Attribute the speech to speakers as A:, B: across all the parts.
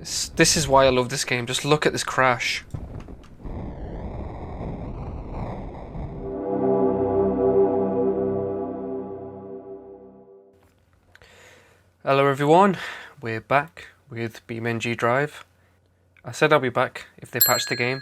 A: This is why I love this game. Just look at this crash. Hello everyone, we're back with BeamNG.drive. I said I'll be back if they patched the game.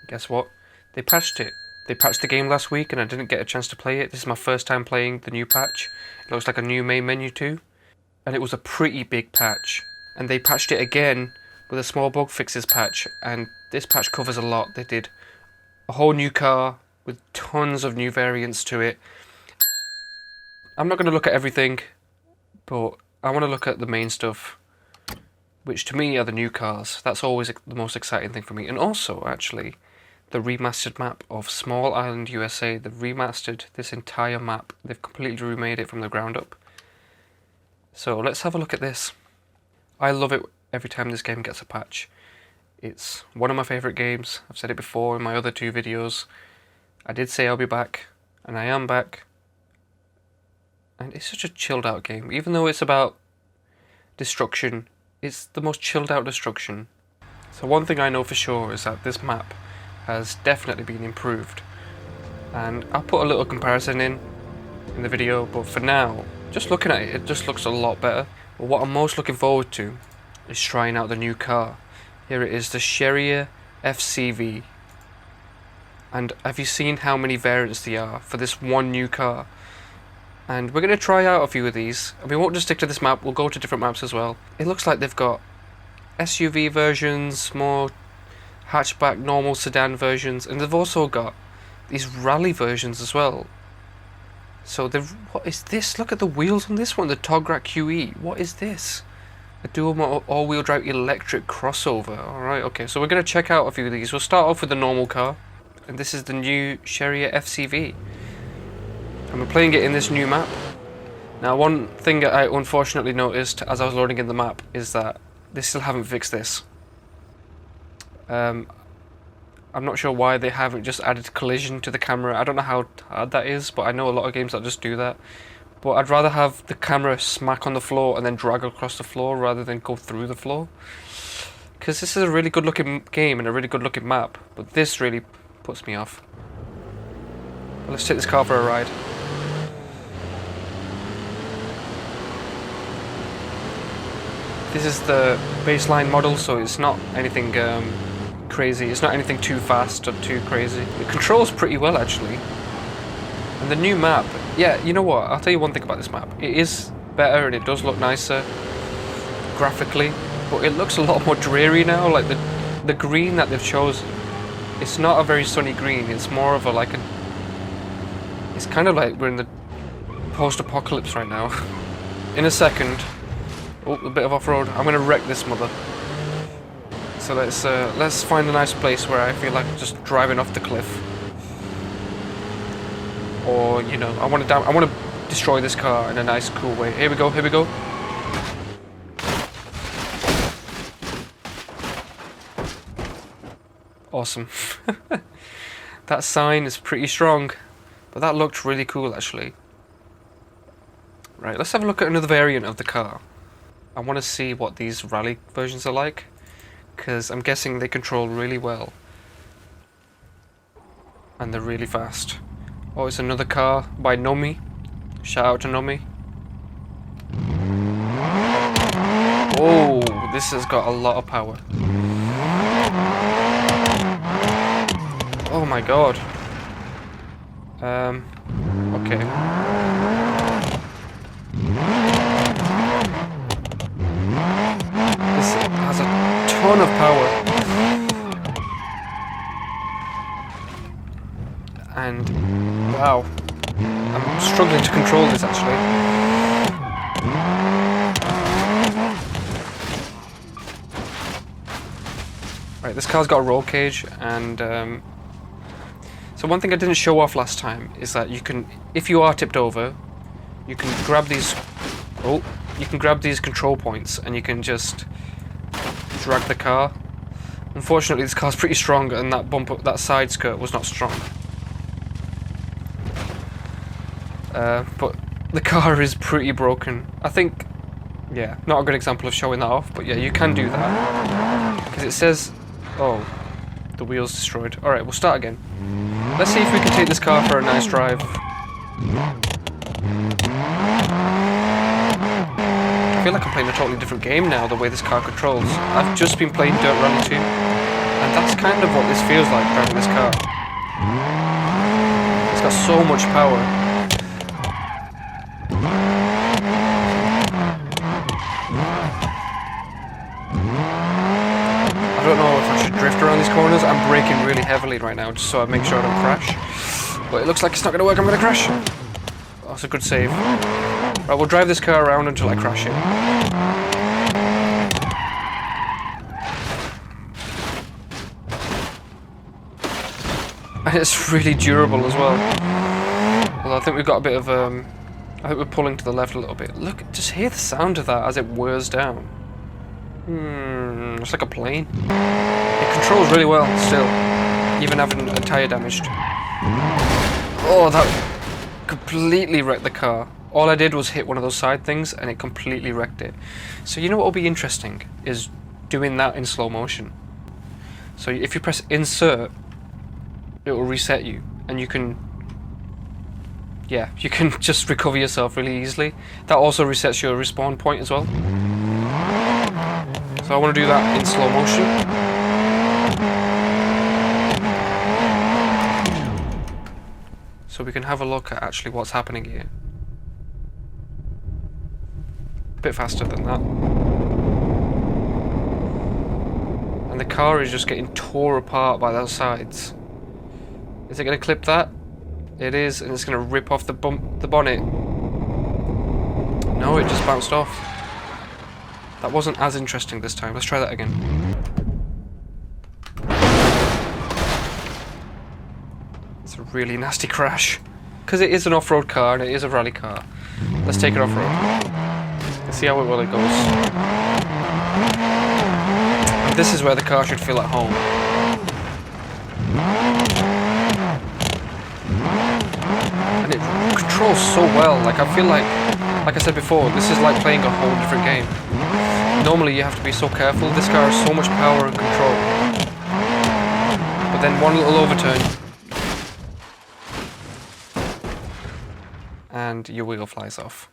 A: Guess what? They patched it. They patched the game last week and I didn't get a chance to play it. This is my first time playing the new patch. It looks like a new main menu too. And it was a pretty big patch. And they patched it again with a small bug fixes patch, and this patch covers a lot. They did a whole new car with tons of new variants to it. I'm not going to look at everything, but I want to look at the main stuff, which to me are the new cars. That's always the most exciting thing for me. And also, actually, the remastered map of Small Island, USA. They've remastered this entire map. They've completely remade it from the ground up. So let's have a look at this. I love it every time this game gets a patch. It's one of my favourite games. I've said it before in my other two videos. I did say I'll be back, and I am back. And it's such a chilled out game. Even though it's about destruction, it's the most chilled out destruction. So one thing I know for sure is that this map has definitely been improved. And I'll put a little comparison in the video, but for now, just looking at it, it just looks a lot better. But what I'm most looking forward to is trying out the new car. Here it is, the Sherrier FCV. And have you seen how many variants there are for this one new car? And we're going to try out a few of these. And we won't just stick to this map, we'll go to different maps as well. It looks like they've got SUV versions, more hatchback, normal sedan versions, and they've also got these rally versions as well. So what is this? Look at the wheels on this one, the Tograk QE. What is this? A dual all-wheel drive electric crossover. Alright, okay, so we're going to check out a few of these. We'll start off with the normal car. And this is the new Sherrier FCV. And we're playing it in this new map. Now, one thing that I unfortunately noticed as I was loading in the map is that they still haven't fixed this. I'm not sure why they haven't just added collision to the camera. I don't know how hard that is, but I know a lot of games that just do that. But I'd rather have the camera smack on the floor and then drag across the floor rather than go through the floor. Because this is a really good looking game and a really good looking map, but this really puts me off. But let's take this car for a ride. This is the baseline model, so it's not anything crazy. It's not anything too fast or too crazy. It controls pretty well actually. And the new map, yeah, you know what? I'll tell you one thing about this map. It is better and it does look nicer graphically, but it looks a lot more dreary now. Like the green that they've chosen, it's not a very sunny green. It's more of a it's kind of like we're in the post-apocalypse right now. In a second, oh, a bit of off-road. I'm gonna wreck this mother. So let's find a nice place where I feel like just driving off the cliff. Or, you know, I want to destroy this car in a nice, cool way. Here we go, here we go. Awesome. That sign is pretty strong, but that looked really cool actually. Right, let's have a look at another variant of the car. I want to see what these rally versions are like, because I'm guessing they control really well. And they're really fast. Oh, it's another car by Nomi. Shout out to Nomi. Oh, this has got a lot of power. Oh my god. Okay. This has a ton of power. And wow, I'm struggling to control this actually. Right, this car's got a roll cage, and so one thing I didn't show off last time is that you can, if you are tipped over, you can grab these. Oh, you can grab these control points, and you can just drag the car. Unfortunately, this car's pretty strong, and that side skirt was not strong. But the car is pretty broken. I think Yeah, not a good example of showing that off, but yeah, you can do that. Because it says, oh, the wheel's destroyed. Alright, we'll start again. Let's see if we can take this car for a nice drive. I feel like I'm playing a totally different game now, the way this car controls. I've just been playing Dirt Rally 2, and that's kind of what this feels like, driving this car. It's got so much power. I don't know if I should drift around these corners. I'm braking really heavily right now, just so I make sure I don't crash. But it looks like it's not going to work. I'm going to crash. Oh, that's a good save. Right, we'll drive this car around until I crash it. And it's really durable as well. Although I think we've got a bit of I think we're pulling to the left a little bit. Look, just hear the sound of that as it whirs down. It's like a plane. It controls really well still, even having a tyre damaged. Oh, that completely wrecked the car. All I did was hit one of those side things and it completely wrecked it. So you know what will be interesting is doing that in slow motion. So if you press insert, it will reset you, and you can, yeah, you can just recover yourself really easily. That also resets your respawn point as well. So I want to do that in slow motion. So we can have a look at actually what's happening here. A bit faster than that. And the car is just getting tore apart by those sides. Is it going to clip that? It is, and it's going to rip off the bonnet. No, it just bounced off. That wasn't as interesting this time. Let's try that again. It's a really nasty crash. Because it is an off-road car and it is a rally car. Let's take it off-road. Let's see how well it goes. And this is where the car should feel at home. And it controls so well. Like, I feel like I said before, this is like playing a whole different game. Normally you have to be so careful. This car has so much power and control. But then one little overturn and your wheel flies off.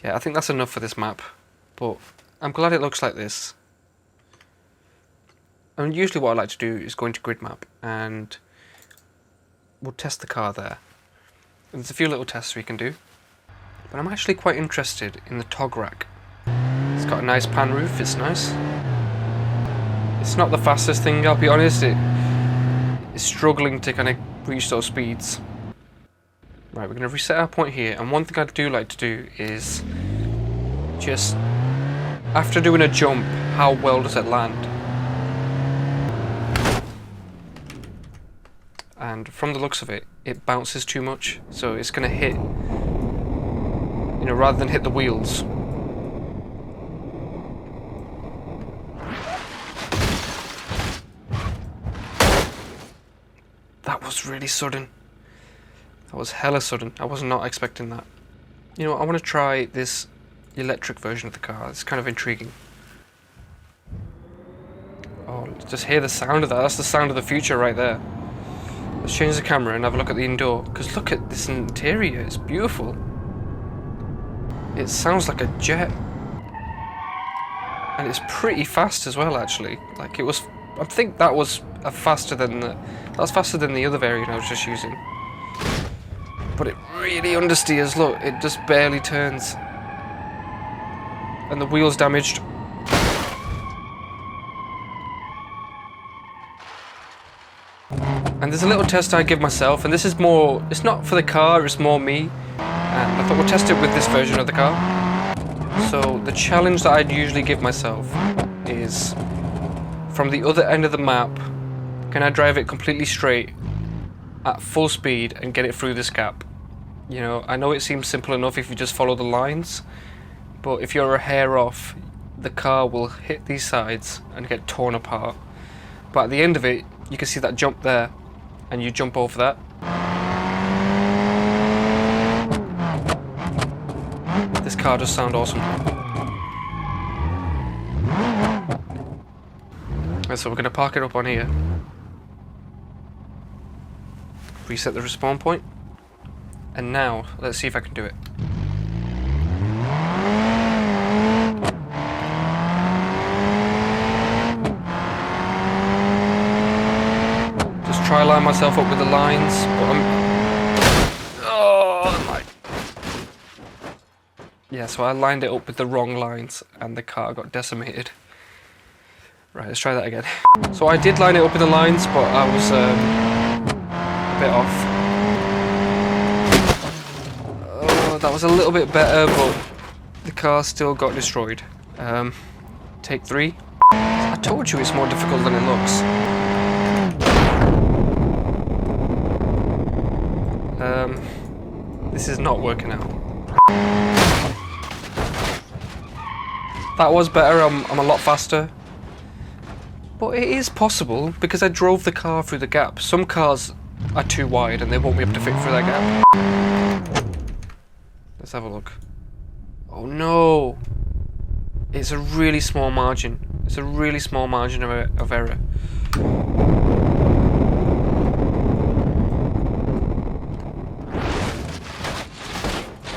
A: Yeah, I think that's enough for this map. But I'm glad it looks like this. I mean, usually what I like to do is go into grid map and we'll test the car there. And there's a few little tests we can do. But I'm actually quite interested in the tog rack. It's got a nice pan roof, it's nice. It's not the fastest thing, I'll be honest. It's struggling to kind of reach those speeds. Right, we're going to reset our point here. And one thing I do like to do is just, after doing a jump, how well does it land? And from the looks of it, it bounces too much. So it's going to hit, you know, rather than hit the wheels. That was really sudden. That was hella sudden. I was not expecting that. You know, I want to try this electric version of the car. It's kind of intriguing. Oh, just hear the sound of that. That's the sound of the future right there. Let's change the camera and have a look at the indoor. Because look at this interior. It's beautiful. It sounds like a jet. And it's pretty fast as well, actually. Like, it was... I think that was faster than the... That was faster than the other variant I was just using. But it really understeers. Look, it just barely turns. And the wheel's damaged. And there's a little test I give myself, and this is more, it's not for the car, it's more me. And I thought we'll test it with this version of the car. So the challenge that I'd usually give myself is, from the other end of the map, can I drive it completely straight at full speed and get it through this gap? You know, I know it seems simple enough if you just follow the lines, but if you're a hair off, the car will hit these sides and get torn apart. But at the end of it, you can see that jump there, and you jump over that. This car does sound awesome. Right, so we're going to park it up on here. Reset the respawn point. And now, let's see if I can do it. Just try line myself up with the lines, but yeah, so I lined it up with the wrong lines and the car got decimated. Right, let's try that again. So I did line it up with the lines, but I was a bit off. Oh, that was a little bit better, but the car still got destroyed. Take 3. I told you it's more difficult than it looks. This is not working out. That was better, I'm a lot faster. But it is possible, because I drove the car through the gap. Some cars are too wide and they won't be able to fit through that gap. Let's have a look. Oh no! It's a really small margin. It's a really small margin of error.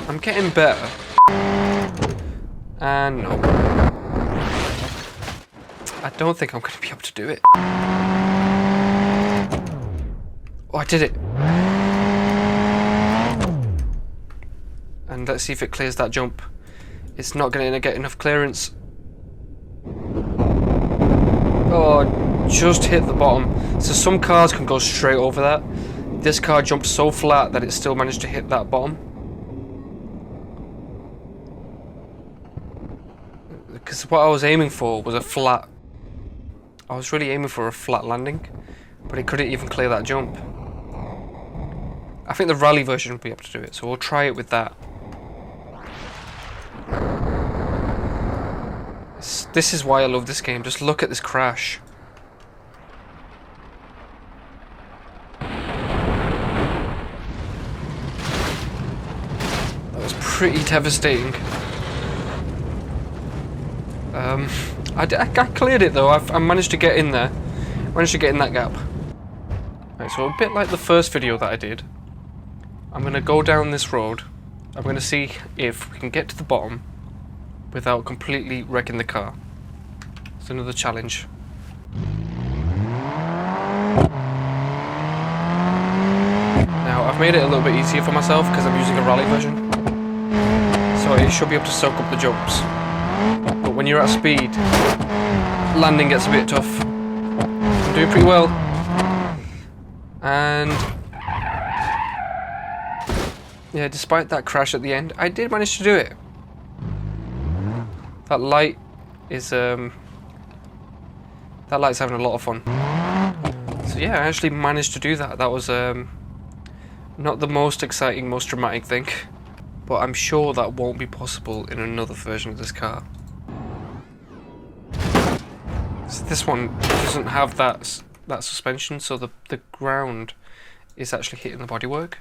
A: I'm getting better. And no. I don't think I'm going to be able to do it. Oh, I did it. And let's see if it clears that jump. It's not going to get enough clearance. Oh, just hit the bottom. So some cars can go straight over that. This car jumped so flat that it still managed to hit that bottom. Because what I was aiming for was a flat. I was really aiming for a flat landing, but it couldn't even clear that jump. I think the rally version will be able to do it, so we'll try it with that. This is why I love this game. Just look at this crash. That was pretty devastating. I cleared it though. I managed to get in there. Managed to get in that gap. Right, so a bit like the first video that I did, I'm going to go down this road. I'm going to see if we can get to the bottom without completely wrecking the car. It's another challenge. Now I've made it a little bit easier for myself because I'm using a rally version, so it should be able to soak up the jumps. But when you're at speed, landing gets a bit tough. I'm doing pretty well. And yeah, despite that crash at the end, I did manage to do it. That light is that light's having a lot of fun. So yeah, I actually managed to do that. That was not the most exciting, most dramatic thing, but I'm sure that won't be possible in another version of this car. So this one doesn't have that suspension, so the ground is actually hitting the bodywork.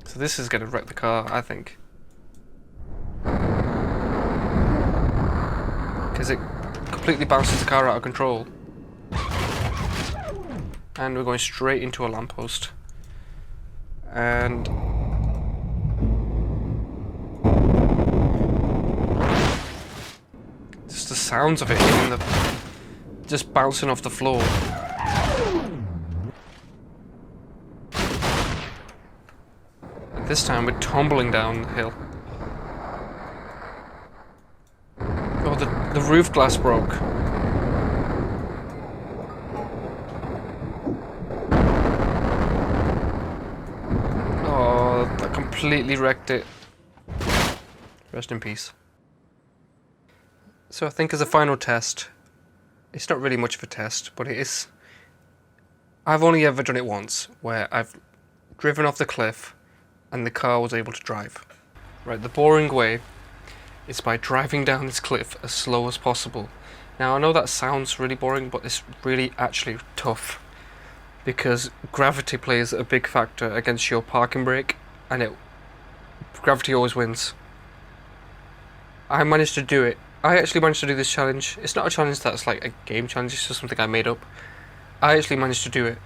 A: So this is going to wreck the car, I think. Because it completely bounces the car out of control. And we're going straight into a lamppost. And just the sounds of it hitting just bouncing off the floor. And this time we're tumbling down the hill. Oh, the roof glass broke. Oh, that completely wrecked it. Rest in peace. So I think as a final test, it's not really much of a test, but it is. I've only ever done it once, where I've driven off the cliff and the car was able to drive. Right, the boring way is by driving down this cliff as slow as possible. Now I know that sounds really boring, but it's really actually tough, because gravity plays a big factor against your parking brake, and gravity always wins. I managed to do it I actually managed to do this challenge. It's not a challenge that's like a game challenge, it's just something I made up. I actually managed to do it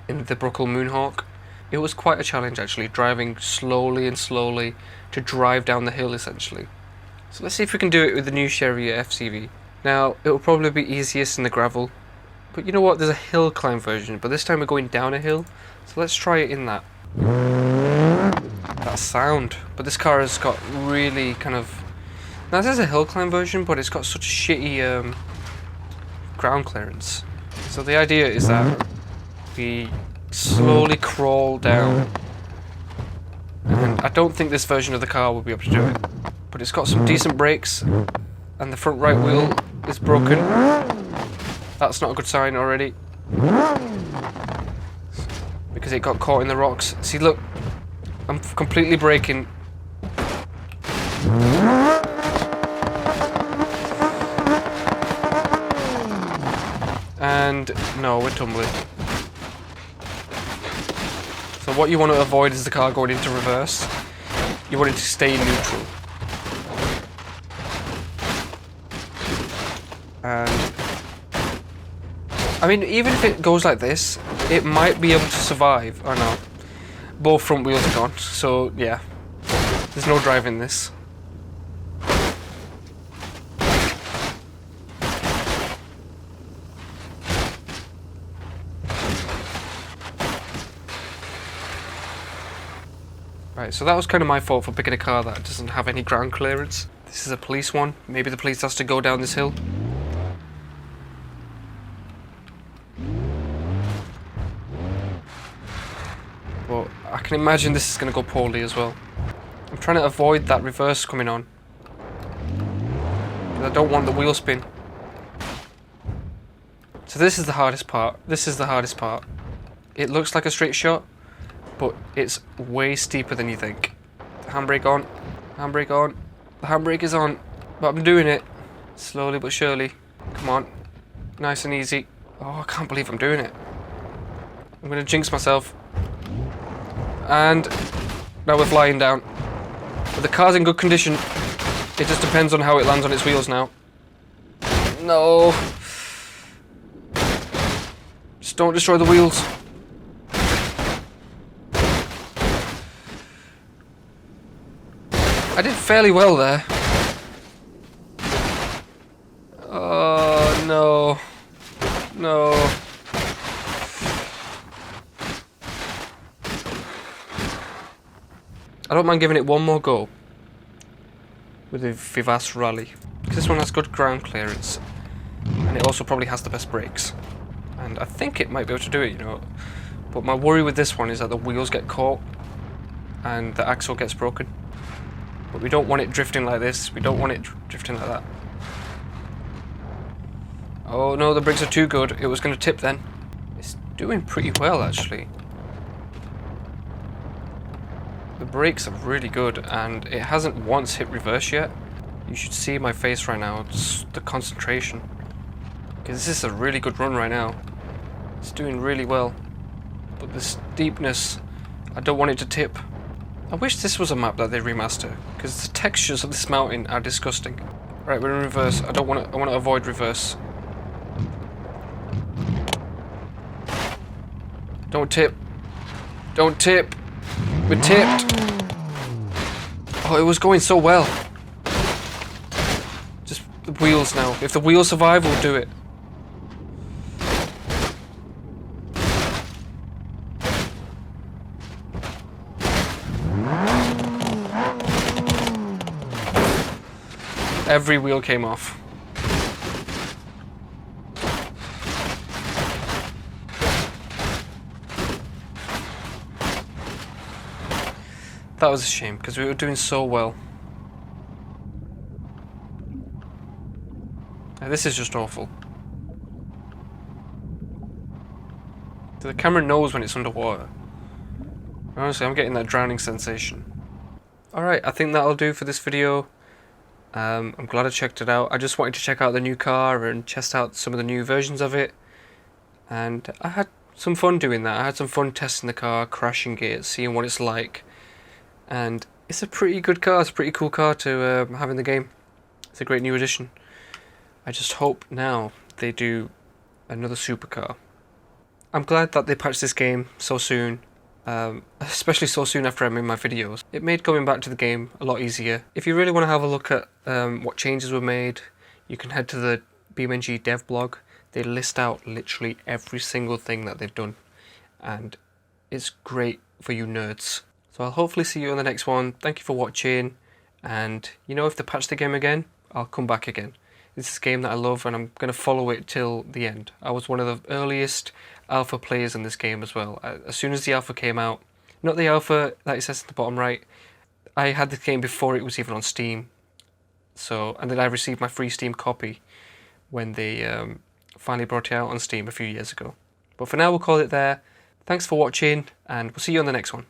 A: in the Bruckle Moonhawk. It was quite a challenge actually, driving slowly and slowly to drive down the hill essentially. So let's see if we can do it with the new Chevy FCV. Now, it will probably be easiest in the gravel, but you know what, there's a hill climb version, but this time we're going down a hill, so let's try it in that. That sound. But this car has got really kind of... Now this is a hill climb version, but it's got such shitty ground clearance. So the idea is that we slowly crawl down. And I don't think this version of the car will be able to do it. But it's got some decent brakes, and the front right wheel is broken. That's not a good sign already. Because it got caught in the rocks. See, look. I'm completely braking. And no, we're tumbling. So what you want to avoid is the car going into reverse. You want it to stay neutral. And I mean, even if it goes like this, it might be able to survive. Oh no. Both front wheels are gone, so yeah. There's no driving this. Right, so that was kind of my fault for picking a car that doesn't have any ground clearance. This is a police one. Maybe the police has to go down this hill. But I can imagine this is going to go poorly as well. I'm trying to avoid that reverse coming on. I don't want the wheel spin. So this is the hardest part. This is the hardest part. It looks like a straight shot, but it's way steeper than you think. The handbrake on. Handbrake on. The handbrake is on. But I'm doing it. Slowly but surely. Come on. Nice and easy. Oh, I can't believe I'm doing it. I'm going to jinx myself. And now we're flying down. But the car's in good condition. It just depends on how it lands on its wheels now. No. Just don't destroy the wheels. I did fairly well there. Oh no. No. I don't mind giving it one more go with the Vivace Rally, because this one has good ground clearance and it also probably has the best brakes, and I think it might be able to do it, you know. But my worry with this one is that the wheels get caught and the axle gets broken. But we don't want it drifting like this. We don't want it drifting like that. Oh no, the brakes are too good. It was going to tip then. It's doing pretty well actually. The brakes are really good, and it hasn't once hit reverse yet. You should see my face right now. It's the concentration. Because this is a really good run right now. It's doing really well. But the steepness, I don't want it to tip. I wish this was a map that they remaster, because the textures of this mountain are disgusting. Right, we're in reverse. I want to avoid reverse. Don't tip. Don't tip. We're tipped. Oh, it was going so well. Just the wheels now. If the wheels survive, we'll do it. Every wheel came off. That was a shame, because we were doing so well. Now, this is just awful. The camera knows when it's underwater. Honestly, I'm getting that drowning sensation. Alright, I think that'll do for this video. I'm glad I checked it out. I just wanted to check out the new car and test out some of the new versions of it. And I had some fun doing that. I had some fun testing the car, crashing it, seeing what it's like. And it's a pretty good car. It's a pretty cool car to have in the game. It's a great new addition. I just hope now they do another supercar. I'm glad that they patched this game so soon, especially so soon after I made my videos. It made going back to the game a lot easier. If you really want to have a look at what changes were made, you can head to the BeamNG dev blog. They list out literally every single thing that they've done, and it's great for you nerds. So I'll hopefully see you on the next one. Thank you for watching, and if they patch the game again, I'll come back again. This is a game that I love, and I'm going to follow it till the end. I was one of the earliest alpha players in this game as well. As soon as the alpha came out, not the alpha that it says at the bottom right, I had the game before it was even on Steam. And then I received my free Steam copy when they finally brought it out on Steam a few years ago. But for now, we'll call it there. Thanks for watching, and we'll see you on the next one.